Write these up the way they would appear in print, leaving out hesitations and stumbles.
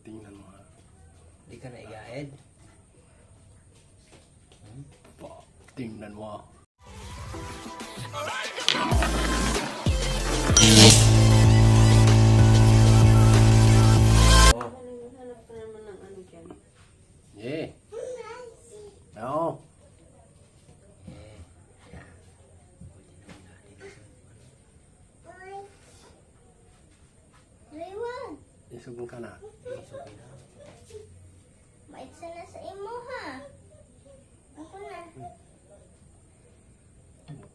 Tingnan mo ha. Di ka naigaed? Tingnan mo. Hanap ka naman ng ano dyan. Yeah. Oo. Eh, yeah. Raywan, Isugong ka na. maitsa na sa imo ha. Ako na.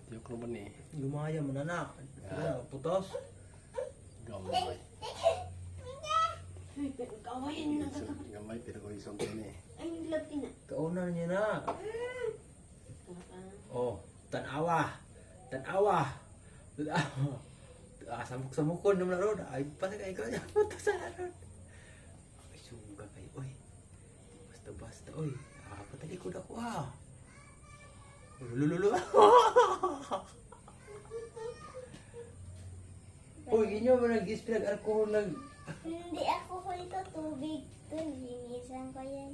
Tiyok naman eh. Lumaya mo na nak. Putos. Gamay. Kawain na ka. Gamay pero kung isang din eh. Ay, labi na. Kaunan niya na. Oh, tanawa. Tanawa. Tanawa. Samuk-samukon naman na ron. Ay, pala kayo ka niya. Matasan na ron. Ay, suga kayo. Oy. Basta-basta. Oy. Patalikod ako ah. Lululu. Uy, inyo mo nag-ispil alcohol lang. Hindi ako kulito tubig. Ito, linisan ko yan.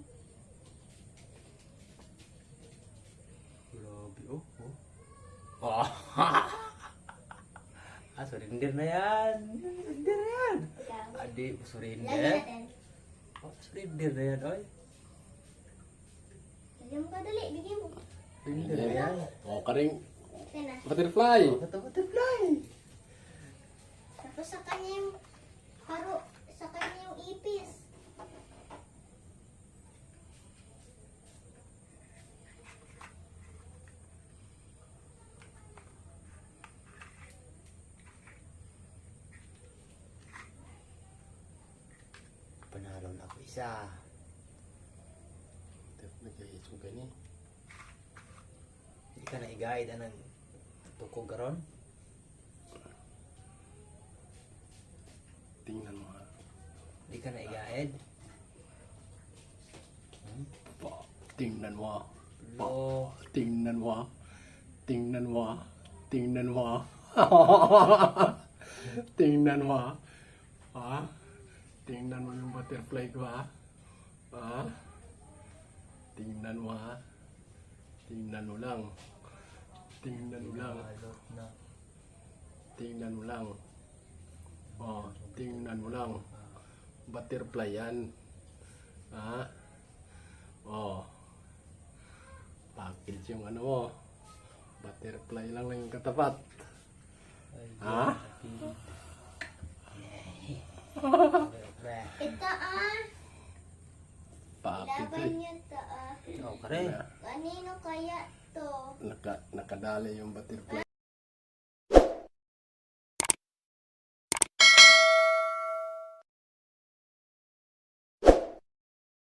Grabe, oh. Oh. Surrender na yan. Surrender na yan. Ikaw. Adik, Lagi surrender. natin. Oh, surrender na yan, oy. Lagyan mo ka dali. Bigyan mo. Surrender na yan. O ka rin. Ito na. Butterfly. Oh, kata butterfly. Tapos sa kanya yung haro. Sa kanya yung ipis. Panalo na ako isa. Nag-iisog ka ni. Hindi ka na i-guide anang tukog karon. Tingnan mo ha. Hindi ka na i-guide. Tingnan mo. Lo. Tingnan mo. Tingnan mo. Tingnan mo. Tingnan mo. Ha? Tingnan mo yung butterfly ko ha. Ha? Tingnan mo ha. Tingnan mo lang. Tingnan mo lang. Malot na. Tingnan mo lang. Oh, tingnan mo lang. Butterfly yan. Ha? Oh. Package yung ano mo. Butterfly lang yung katapat. Ay, Ha? Butterfly. Ito ah. Package Laban eh. niyo ito ah. Oh, kare. Kanino kaya to? Nakadali yung butterfly.